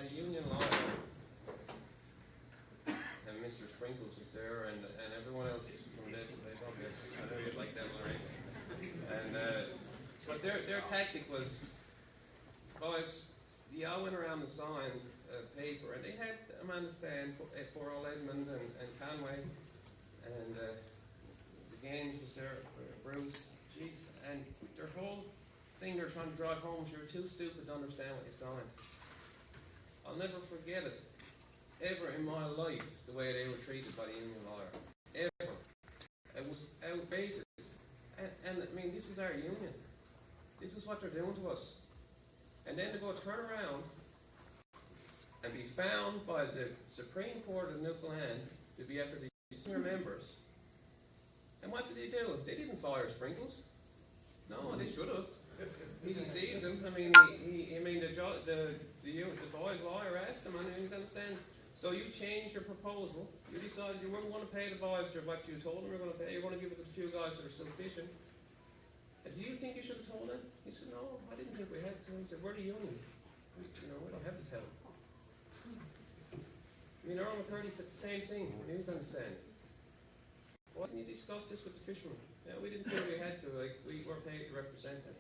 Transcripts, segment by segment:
had a union lawyer, and Mr. Sprinkles was there, and everyone else from this. They probably, I know you'd like that one, right? And but their tactic was, boys, you all went around the sign paper, and they had Amanda Stan, poor old Edmund, and Conway, and the Gaines was there, Bruce, jeez, and their whole thing they're trying to drive home is you're too stupid to understand what you signed. I'll never forget it, ever in my life, the way they were treated by the union lawyer. Ever. It was outrageous. And I mean, this is our union. This is what they're doing to us. And then to go turn around and be found by the Supreme Court of Newfoundland to be after the senior members. And what did they do? They didn't fire Sprinkles. No, they should have. He deceived them. I mean, the boy's lawyer asked him, and he didn't understand. So you changed your proposal. You decided you weren't going to pay the boys what you told them you were going to pay. You're going to give it to the few guys that are still fishing. And do you think you should have told them? He said, no, I didn't think we had to. He said, we're the union. We don't have to tell them. I mean, Earl McCurdy said the same thing. He didn't understand. Why didn't you discuss this with the fishermen? Yeah, we didn't think we had to. Like, we were paid to represent them.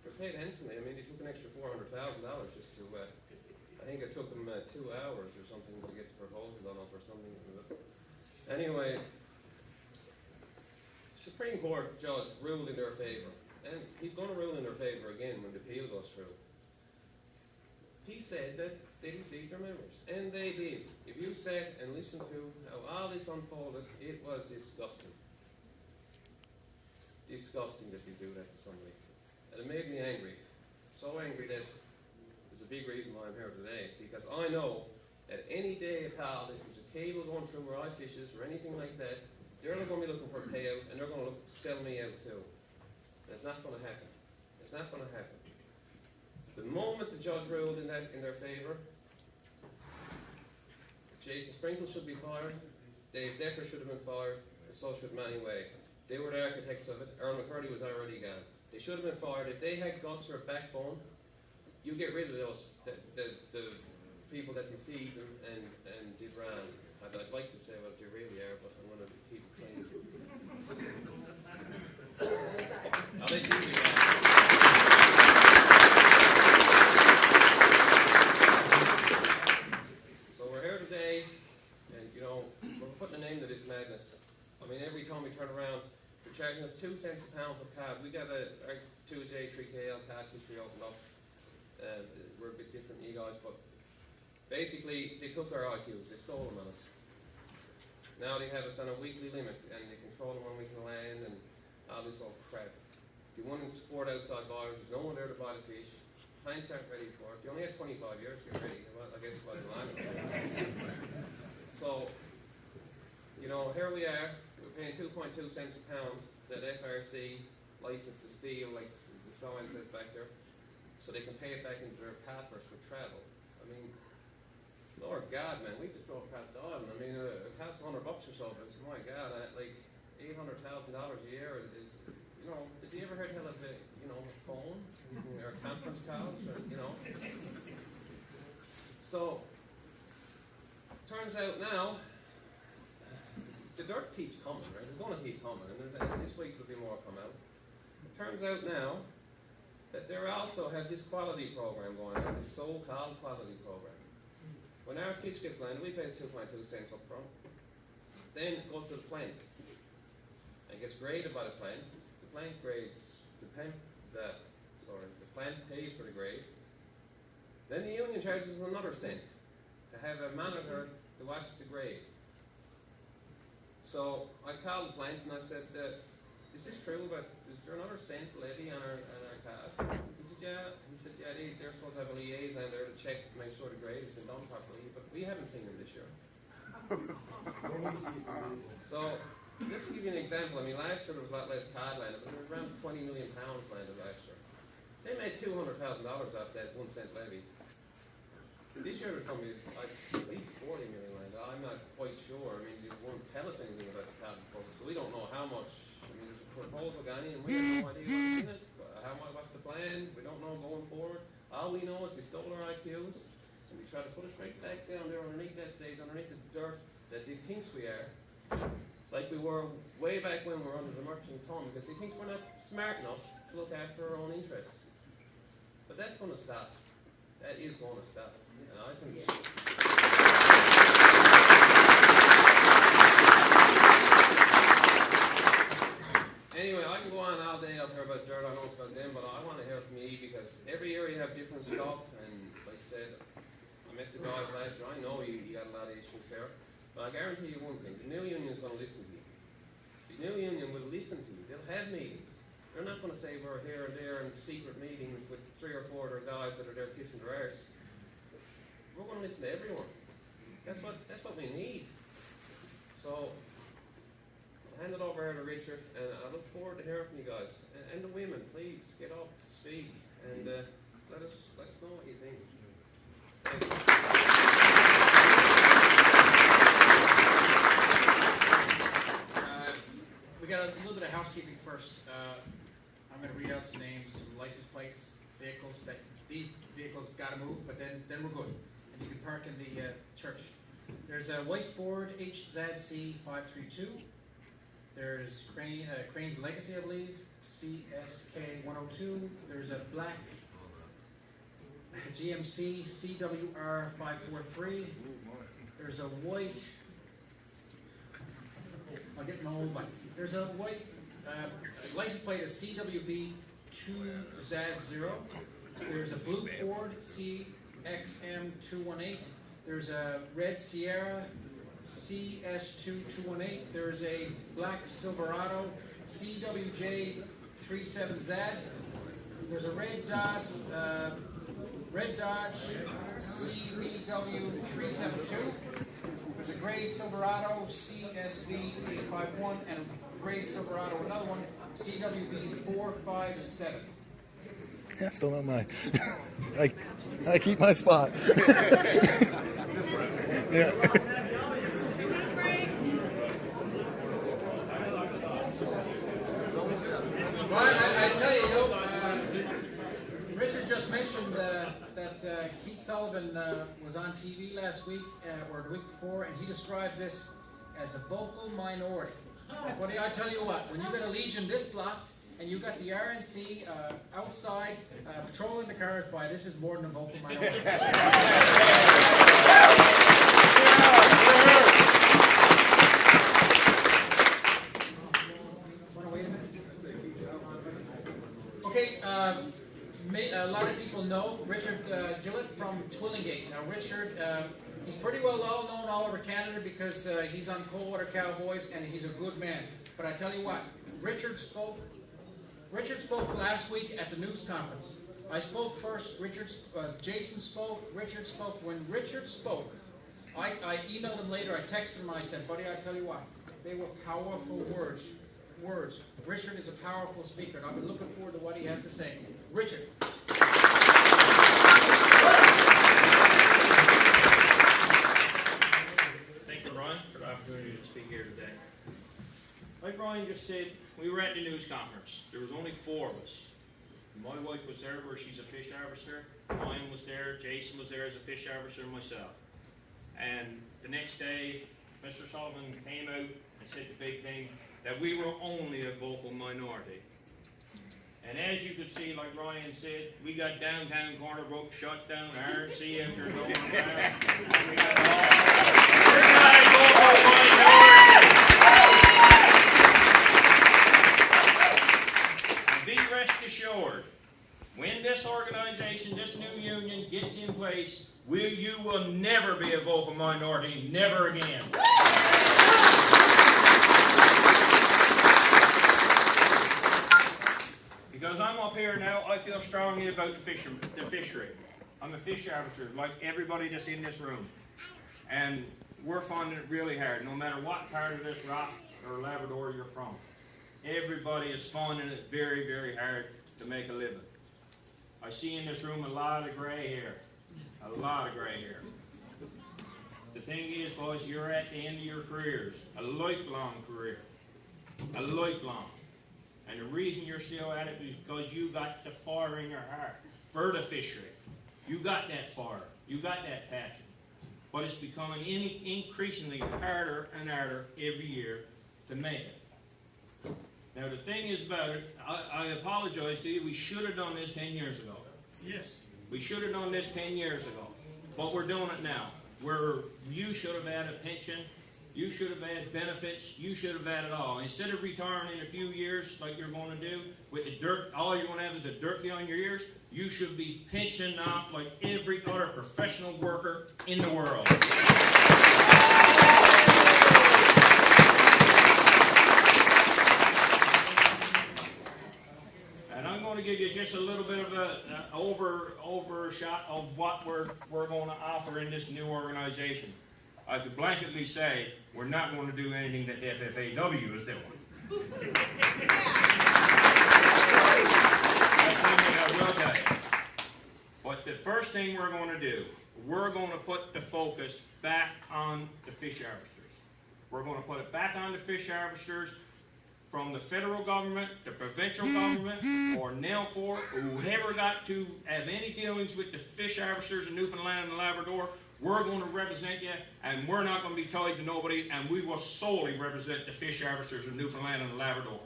We're paid handsomely. I mean, they took an extra $400,000 just to, I think it took them 2 hours or something to get the proposal done up or something. Anyway, Supreme Court judge ruled in their favor. And he's going to rule in their favor again when the appeal goes through. He said that they deceived their members. And they did. If you sat and listened to how all this unfolded, it was disgusting. Disgusting that you do that to somebody. And it made me angry. So angry that there's a big reason why I'm here today. Because I know that any day at all, if there's a cable going through where I fishes or anything like that, they're not going to be looking for a payout, and they're going to sell me out too. And it's not going to happen. It's not going to happen. The moment the judge ruled in their favour, Jason Sprinkle should be fired, Dave Decker should have been fired, and so should Manny Way. They were the architects of it. Earl McCurdy was already gone. They should have been fired. If they had guts or a backbone, you get rid of those, the people that deceived them and did wrong. I'd like to say what they really are, but I'm going to keep it clean. I'll let you do that. So we're here today, and we're putting a name to this madness. I mean, every time we turn around, they're charging us 2 cents a pound per cod. We got our Tuesday 3KL cod fishery opened up. We're a bit different than you guys, but basically they took our IQs, they stole them on us. Now they have us on a weekly limit, and they control them when we can land, and all this old crap. If you want to support outside buyers, there's no one there to buy the fish. Clients aren't ready for it. You only had 25 years to get ready. Well, I guess it wasn't long enough. So, here we are. We're paying 2.2 cents a pound that FRC licensed to steal, like the sign says back there, so they can pay it back into their partners for travel. I mean, Lord God, man, we just drove past the island. I mean, it costs $100 or so, but my God, like $800,000 a year is, did you ever heard of a phone or conference calls or, So, turns out now, the dirt keeps coming, right? It's going to keep coming, and this week there'll be more come out. It turns out now that they also have this quality program going on, this so-called quality program. When our fish gets landed, we pay 2.2 cents up front. Then it goes to the plant. It gets graded by the plant. The plant grades, the plant pays for the grade. Then the union charges another cent to have a monitor to watch the grade. So I called the plant and I said, is this true, but is there another cent levy on our card? He said, yeah. He said, yeah, they're supposed to have a liaison there to check, to make sure the grade has been done properly, but we haven't seen them this year. So, just to give you an example, I mean, last year there was a lot less cod landed, but there was around 20 million pounds landed last year. They made $200,000 off that 1 cent levy. This year there's going to be like at least 40 million landed. I'm not quite sure. I mean, they won't tell us anything about the cod proposal, so we don't know how much. I mean, there's a proposal gone in, and we have no idea what's in it. What's the plan? We don't know going forward. All we know is they stole our IQs. and we try to put us right back down there underneath that stage, underneath the dirt that he thinks we are, like we were way back when we were under the merchant ton, because he thinks we're not smart enough to look after our own interests. But that's going to stop. That is going to stop. And I think anyway, I can go on all day up here about dirt. I know it's about them, but I want to hear from you, because every year you have different stuff. And like I said, I met the guys last year. I know you got a lot of issues there. But I guarantee you one thing. The new union is going to listen to you. The new union will listen to you. They'll have meetings. They're not going to say we're here and there in secret meetings with 3 or 4 other guys that are there kissing their arse. We're going to listen to everyone. That's what we need. So I'll hand it over here to Richard, and I look forward to hearing from you guys. And the women, please get up, speak, and let us know what you think. Thanks. We got a little bit of housekeeping first. I'm going to read out some names, some license plates, vehicles that these vehicles got to move, but then we're good. And you can park in the church. There's a white Ford HZC 532. There's Crane's Legacy, I believe, CSK 102. There's a black GMC CWR 543. There's a white, I'll get my old one. There's a white license plate is CWB 2Z0. There's a blue Ford CXM 218. There's a red Sierra CS2 218. There's a black Silverado CWJ 37Z. There's a red Dodge CBW 372. There's a gray Silverado CSV 851 and a gray Silverado, another one, CWB 457. Yeah, still not mine. I keep my spot. Yeah. Well, I tell you, Richard just mentioned that Keith Sullivan was on TV last week or the week before, and he described this as a vocal minority. Well, I tell you what, when you got a Legion this blocked, and you got the RNC outside patrolling the cars, boy, this is more than a vocal minority. Wait a minute. Okay, a lot of people know Richard Gillett from Twillingate. Now, Richard, he's pretty well known all over Canada because he's on Coldwater Cowboys, and he's a good man. But I tell you what, Richard spoke last week at the news conference. I spoke first, Jason spoke, Richard spoke. When Richard spoke, I emailed him later, I texted him, I said, buddy, I tell you what, they were powerful words. Richard is a powerful speaker, and I've been looking forward to what he has to say. Richard. Thank you, Brian, for the opportunity to speak here today. Like Brian just said, we were at the news conference. There was only 4 of us. My wife was there where she's a fish harvester. Brian was there. Jason was there as a fish harvester and myself. And the next day, Mr. Sullivan came out and said the big thing, that we were only a vocal minority. And as you could see, like Ryan said, we got downtown Corner Brook shut down, RNC out there going around. We got be rest assured, when this organization, this new union gets in place, you will never be a vocal minority, never again. Because I'm up here now, I feel strongly about the fishery. I'm a fish harvester, like everybody that's in this room. And we're finding it really hard, no matter what part of this rock or Labrador you're from. Everybody is finding it very, very hard to make a living. I see in this room a lot of gray hair. A lot of gray hair. The thing is, boys, you're at the end of your careers. A lifelong career. A lifelong. And the reason you're still at it is because you got the fire in your heart for the fishery. You got that fire. You got that passion. But it's becoming increasingly harder and harder every year to make it. Now the thing is about it, I apologize to you, we should have done this 10 years ago. Yes. We should have done this 10 years ago. But we're doing it now. You should have had a pension, you should have had benefits, you should have had it all. Instead of retiring in a few years like you're going to do, with the dirt, all you're going to have is the dirt behind your ears, you should be pensioned off like every other professional worker in the world. And I'm going to give you just a little bit of an overshot of what we're going to offer in this new organization. I could blanketly say we're not going to do anything that FFAW is doing. That's one thing I will tell you. But the first thing we're going to do, we're going to put the focus back on the fish harvesters. We're going to put it back on the fish harvesters from the federal government, the provincial government, or NELCOR, whoever got to have any dealings with the fish harvesters in Newfoundland and Labrador. We're going to represent you, and we're not going to be tied to nobody, and we will solely represent the fish harvesters of Newfoundland and Labrador.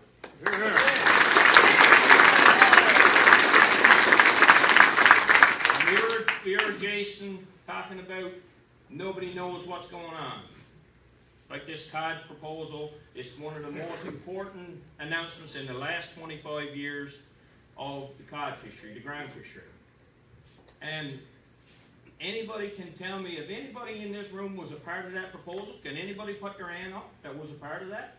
We heard Jason talking about nobody knows what's going on. Like this cod proposal, it's one of the most important announcements in the last 25 years of the cod fishery, the ground fishery. And anybody can tell me if anybody in this room was a part of that proposal. Can anybody put their hand up that was a part of that?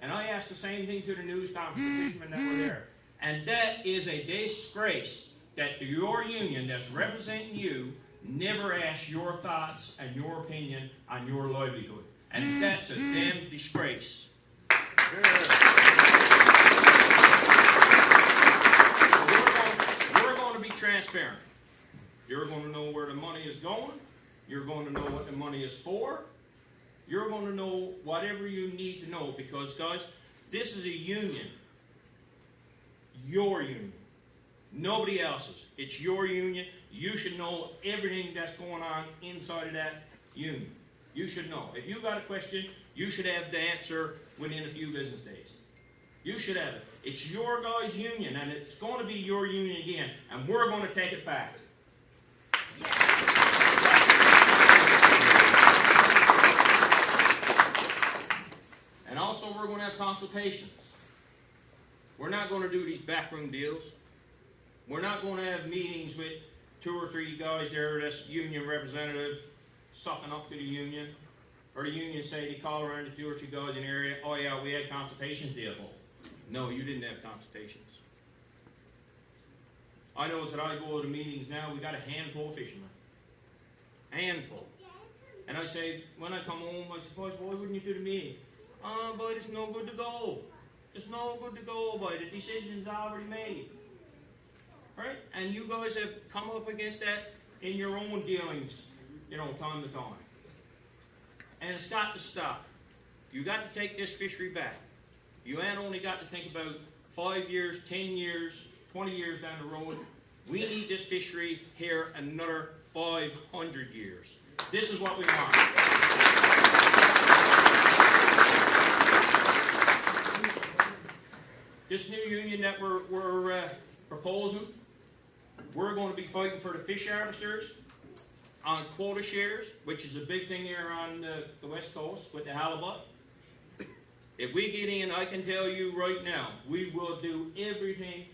And I asked the same thing to the news conference, the fishermen that were there. And that is a disgrace that your union that's representing you never asked your thoughts and your opinion on your livelihood. And that's a damn disgrace. So we're going to be transparent. You're going to know where the money is going. You're going to know what the money is for. You're going to know whatever you need to know because, guys, this is a union. Your union. Nobody else's. It's your union. You should know everything that's going on inside of that union. You should know. If you got a question, you should have the answer within a few business days. You should have it. It's your guys' union, and it's going to be your union again, and we're going to take it back. And also, we're going to have consultations. We're not going to do these backroom deals. We're not going to have meetings with 2 or 3 guys there that's union representative sucking up to the union. Or the union say they call around to 2 or 3 guys in the area, oh yeah, we had consultations deal. No, you didn't have consultations. I know that I go to the meetings now, we got a handful of fishermen. Handful. And I say, when I come home, I say, boys, why wouldn't you do the meeting? Oh, but it's no good to go. It's no good to go, boy. The decision's already made. Right? And you guys have come up against that in your own dealings, time to time. And it's got to stop. You got to take this fishery back. You ain't only got to think about 5 years, 10 years, 20 years down the road. We need this fishery here another 500 years. This is what we want. This new union that we're proposing, we're going to be fighting for the fish harvesters on quota shares, which is a big thing here on the West Coast with the halibut. If we get in, I can tell you right now, we will do everything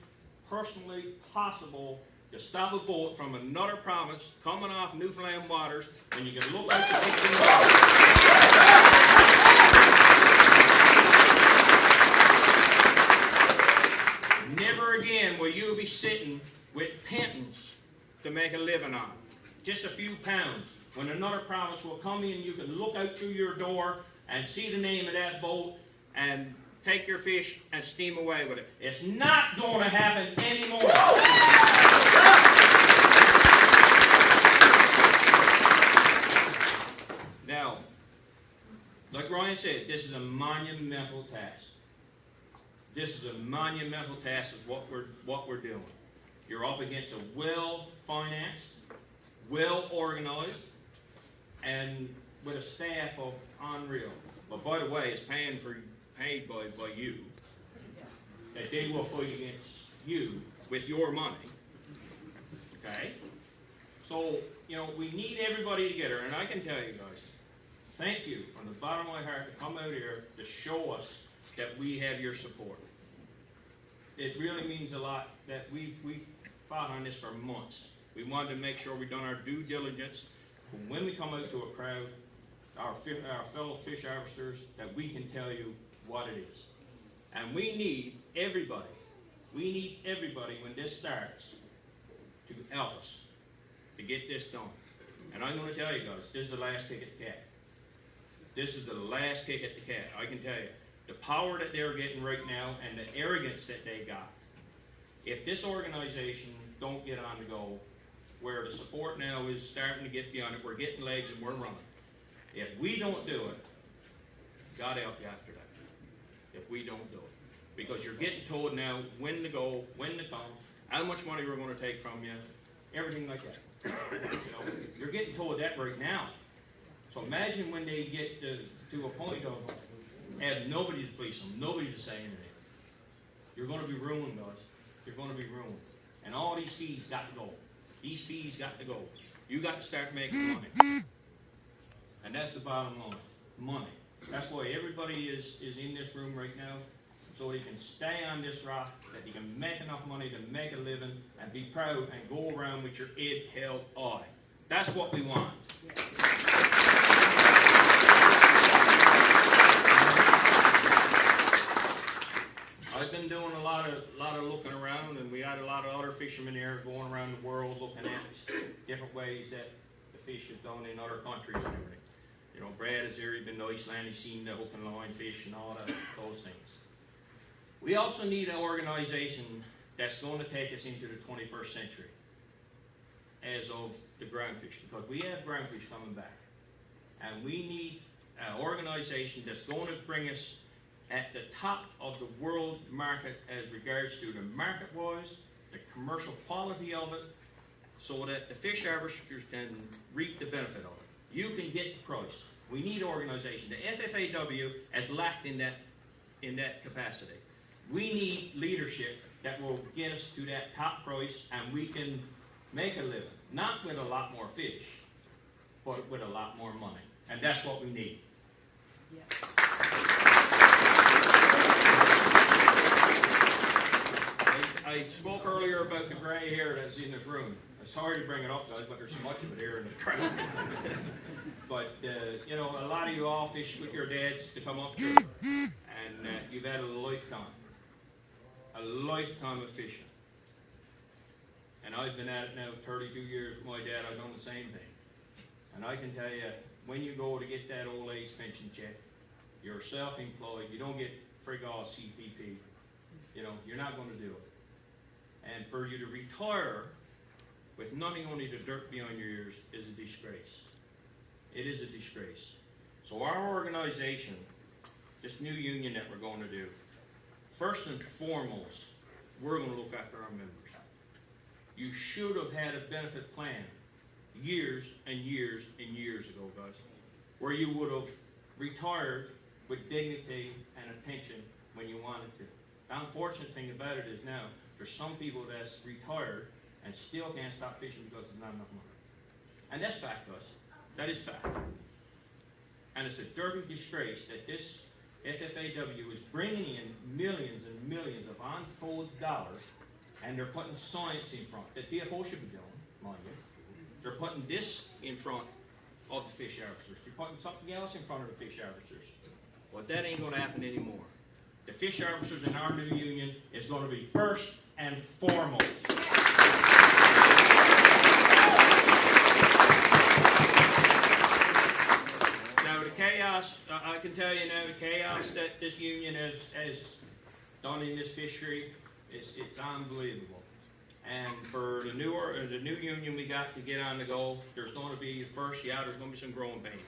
personally possible to stop a boat from another province coming off Newfoundland waters, and you can look out the picture. Never again will you be sitting with pensions to make a living on. Just a few pounds. When another province will come in, you can look out through your door and see the name of that boat and take your fish and steam away with it. It's not going to happen anymore. Now, like Ryan said, this is a monumental task. This is a monumental task of what we're doing. You're up against a well-financed, well organized, and with a staff of unreal. But by the way, it's paid by you. That they will fight against you with your money. Okay? So, you know, we need everybody together, and I can tell you guys, thank you from the bottom of my heart to come out here to show us that we have your support. It really means a lot that we've fought on this for months. We wanted to make sure we've done our due diligence. When we come out to a crowd, our fellow fish harvesters, that we can tell you what it is. And we need everybody when this starts to help us to get this done. And I'm going to tell you guys, this is the last kick at the cat. This is the last kick at the cat. I can tell you, the power that they're getting right now and the arrogance that they got, if this organization don't get on the go, where the support now is starting to get beyond it, we're getting legs and we're running. If we don't do it, God help you after that. If we don't do it. Because you're getting told now when to go, when to come, how much money we're going to take from you, everything like that. You know, you're getting told that right now. So imagine when they get to a point of have nobody to police them, nobody to say anything. You're going to be ruined, guys. You're going to be ruined. And all these fees got to go. These fees got to go. You got to start making money. And that's the bottom line. Money. That's why everybody is in this room right now, so they can stay on this rock, that they can make enough money to make a living and be proud and go around with your head held high. That's what we want. I've been doing a lot of looking around, and we had a lot of other fishermen here going around the world looking at different ways that the fish is done in other countries and everything. You know, Brad is here, he's been to Iceland, he's seen the hook and line fish and all that, those things. We also need an organization that's going to take us into the 21st century as of the groundfish, because we have groundfish coming back. And we need an organization that's going to bring us at the top of the world market as regards to the market-wise, the commercial quality of it, so that the fish harvesters can reap the benefit of it. You can get the price. We need organization. The FFAW has lacked in that capacity. We need leadership that will get us to that top price, and we can make a living. Not with a lot more fish, but with a lot more money. And that's what we need. Yes. I spoke earlier about the gray hair that's in this room. I'm sorry to bring it up, guys, but there's so much of it here in the crowd. But, you know, a lot of you all fish with your dads to come up through. And you've had a lifetime of fishing. And I've been at it now 32 years with my dad. I've done the same thing. And I can tell you, when you go to get that old age pension check, you're self-employed, you don't get frig-all CPP. You know, you're not going to do it. And for you to retire with nothing, only the dirt behind your ears, is a disgrace. It is a disgrace. So our organization, this new union that we're going to do, first and foremost, we're going to look after our members. You should have had a benefit plan years and years and years ago, guys, where you would have retired with dignity and a pension when you wanted to. The unfortunate thing about it is now, there's some people that's retired and still can't stop fishing because there's not enough money. And that's fact, guys. That is fact. And it's a dirty disgrace that this FFAW is bringing in millions and millions of untold dollars, and they're putting science in front that DFO should be doing, mind you. They're putting this in front of the fish harvesters. They're putting something else in front of the fish harvesters. Well, that ain't going to happen anymore. The fish harvesters in our new union is going to be first and foremost. Now the chaos, I can tell you now, the chaos that this union has done in this fishery, it's unbelievable. And for the new union we got to get on the go, there's going to be, first, yeah, there's going to be some growing pains.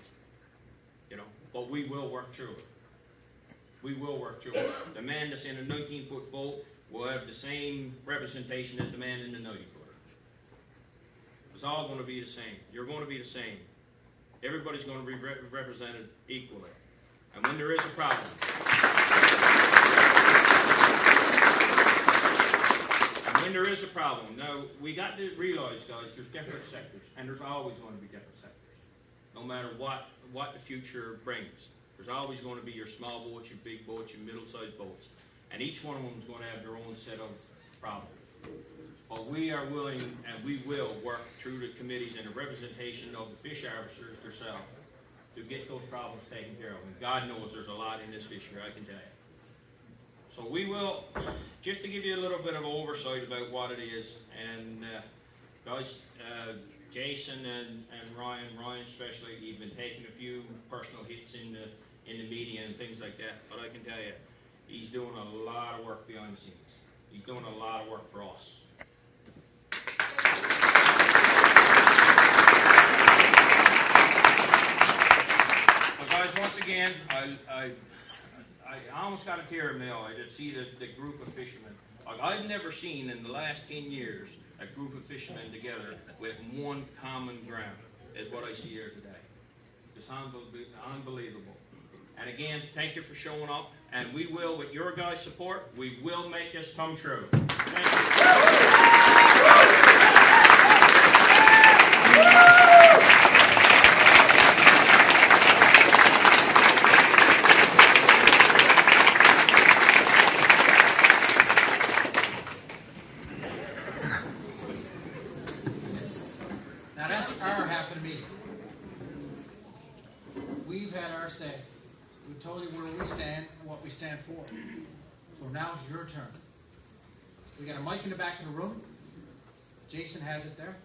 You know, but we will work through it. We will work through it. The man that's in a 19-foot boat will have the same representation as the man in the 90-footer. It's all going to be the same. You're going to be the same. Everybody's going to be represented equally. And when there is a problem, now we got to realize, guys, there's different sectors, and there's always going to be different sectors. No matter what the future brings, there's always going to be your small boats, your big boats, your middle-sized boats, and each one of them is going to have their own set of problems. But we are willing, and we will work through the committees and the representation of the fish harvesters themselves to get those problems taken care of. And God knows there's a lot in this fishery, I can tell you. So we will, just to give you a little bit of oversight about what it is, and guys, Jason and Ryan especially, you've been taking a few personal hits in the media and things like that, but I can tell you, he's doing a lot of work behind the scenes. He's doing a lot of work for us. But guys, once again, I almost got a tear in my eye to see the group of fishermen. Like, I've never seen in the last 10 years a group of fishermen together with one common ground, is what I see here today. It's unbelievable. And again, thank you for showing up, and we will, with your guys' support, we will make this come true. Thank you. Now that's our half of the meeting. We've had our say. We told you where we stand and what we stand for. So now it's your turn. We got a mic in the back of the room. Jason has it there.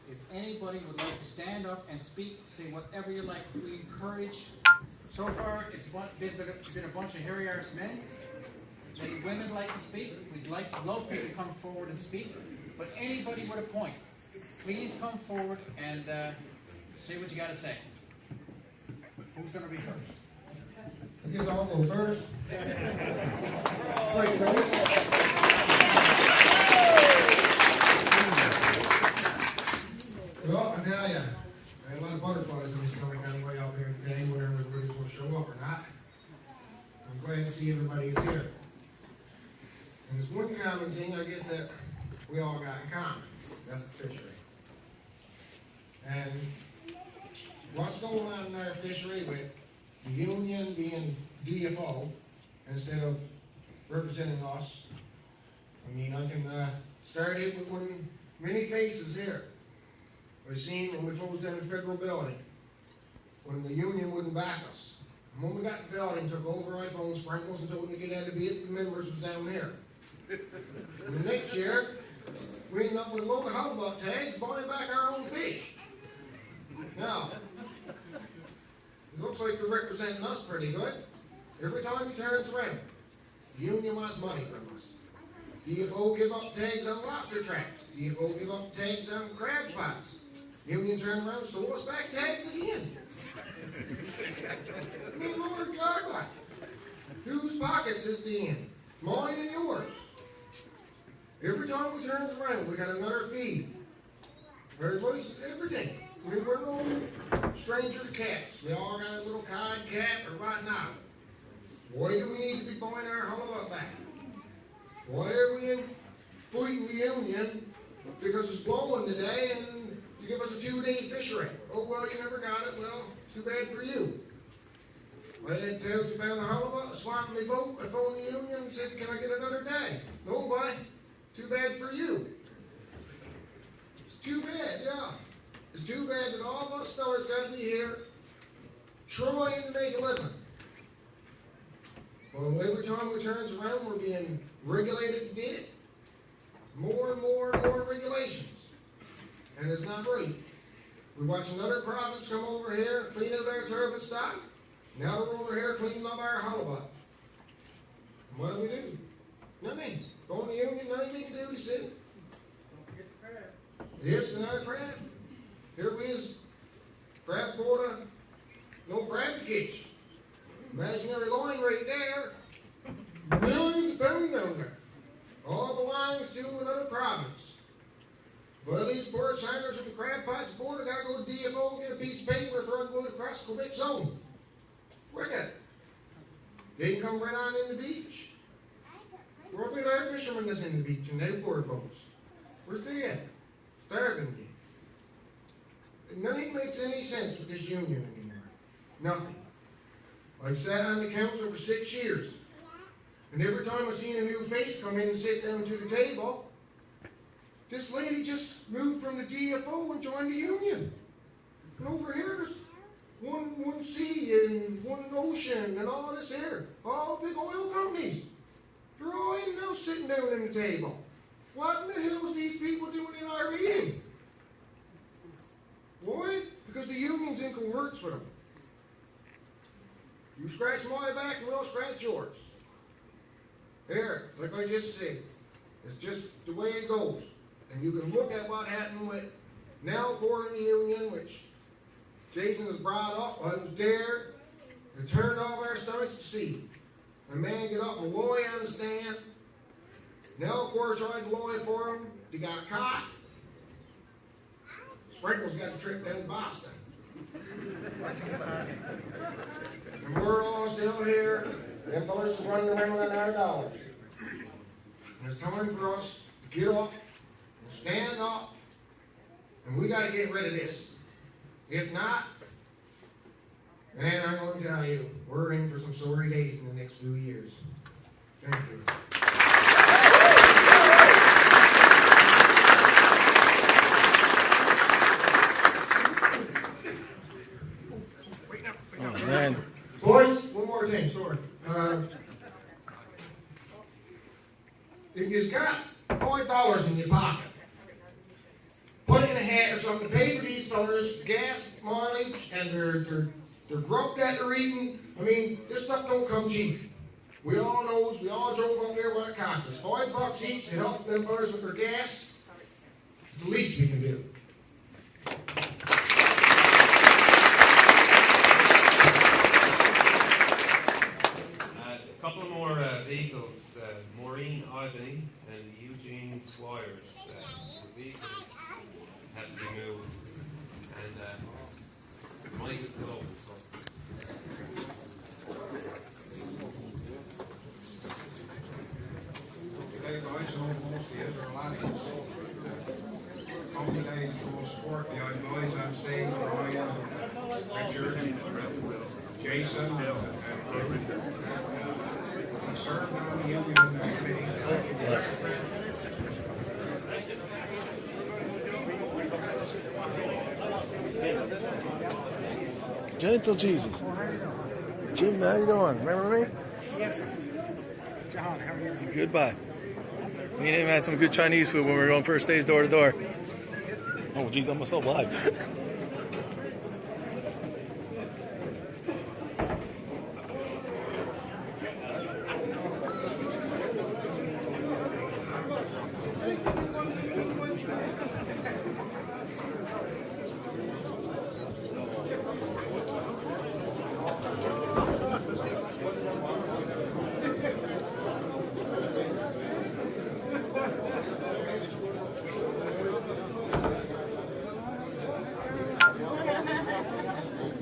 If anybody would like to stand up and speak, say whatever you like, we encourage. So far, it's been a bunch of hairy-arse men. Any women like to speak, we'd love for you to come forward and speak. But anybody with a point, please come forward and say what you got to say. Who's going to be first? I guess I'll go first. Right, guys. Well, I tell you, I had a lot of butterflies in my stomach on the way out here today, whether everybody's going to show up or not. I'm glad to see everybody is here. And there's one common thing, I guess, that we all got in common. That's the fishery. And what's going on in our fishery with the union being DFO instead of representing us? I mean, I can start it with one many faces here. We've seen when we closed down the federal building, when the union wouldn't back us. And when we got the building, took over our phone sprinkles and told them to get out of bed, the members was down there. And the next year, we ended up with a load of halibut tags buying back our own fish. Now, it looks like they're representing us pretty good. Every time he turns around, the union wants money from us. DFO give up tags on lobster traps. DFO give up tags on crab pots. Union turn around, so us back tags again. I mean, Lord God, what? Whose pockets is the end? Mine and yours. Every time we turns around, we got another fee. Everybody's everything. I mean, we're no stranger to cats. We all got a little cod cat or whatnot. Why do we need to be buying our halibut back? Why are we fighting the union because it's blowing today and you give us a 2-day fishery? Oh, well, you never got it. Well, too bad for you. I had tells about the halibut. I swapped my boat. I phoned the union and said, can I get another day? No, boy. Too bad for you. It's too bad, yeah. It's too bad that all of us fellas got to be here trying to make a living. Well, every time we turns around, we're being regulated to death. More and more and more regulations. And it's not right. We watch another province come over here, clean out our turbot stock. Now we're over here cleaning up our halibut. And what do? Nothing. Go in the union, nothing to do, he said. Yes, another crab. Here we is, crab quota, no crab to catch. Imaginary line right there, millions of pounds down there. All belongs to another province. But these poor signers with the crab pots board have got to go to DFO and get a piece of paper for going across the Quebec zone. Wicked. They can come right on in the beach. Where are our fishermen that's in the beach and they board boats? Where's they at? Starving again. Nothing makes any sense with this union anymore. Nothing. I've sat on the council for 6 years. And every time I've seen a new face come in and sit down to the table, this lady just moved from the DFO and joined the union. And over here there's one sea and one ocean and all this here. All big oil companies. They're all in now sitting down at the table. What in the hell is these people doing in our meeting? Why? Because the union's in cahoots with them. You scratch my back and we'll scratch yours. Here, like I just said, it's just the way it goes. And you can look at what happened with Nalcor and the union, which Jason has brought up. I was there. They turned off our stomachs to see. A man get up and lie on the stand. Nalcor tried to lie for him. They got caught. Sprinkles got a trip down to Boston. And we're all still here. Them fellas are running around with our dollars. And it's time for us to get up and stand up. And we got to get rid of this. If not, man, I'm going to tell you, we're in for some sorry days in the next few years. Thank you. Oh, man. Boys, one more thing, sorry. If you've got $5 in your pocket, put it in a hat or something to pay for these fellas gas, mileage, and their grub that they're eating. I mean, this stuff don't come cheap. We all know, we all drove up there what it cost us. $5 each to help them fellas with their gas. It's the least we can do. A couple more vehicles, Maureen Albany and Eugene Squires. The vehicles have to be moved, and Mike is still open. So. Today, guys, almost the other land. Come today to support the young boys on stage, Ryan, Richard, Jason, and served on the union committee. Gentle Jesus. Jim, how you doing? Remember me? Yes. John, how are you? Goodbye. Me and him had some good Chinese food when we were going first days door to door. Oh, geez, I'm so live.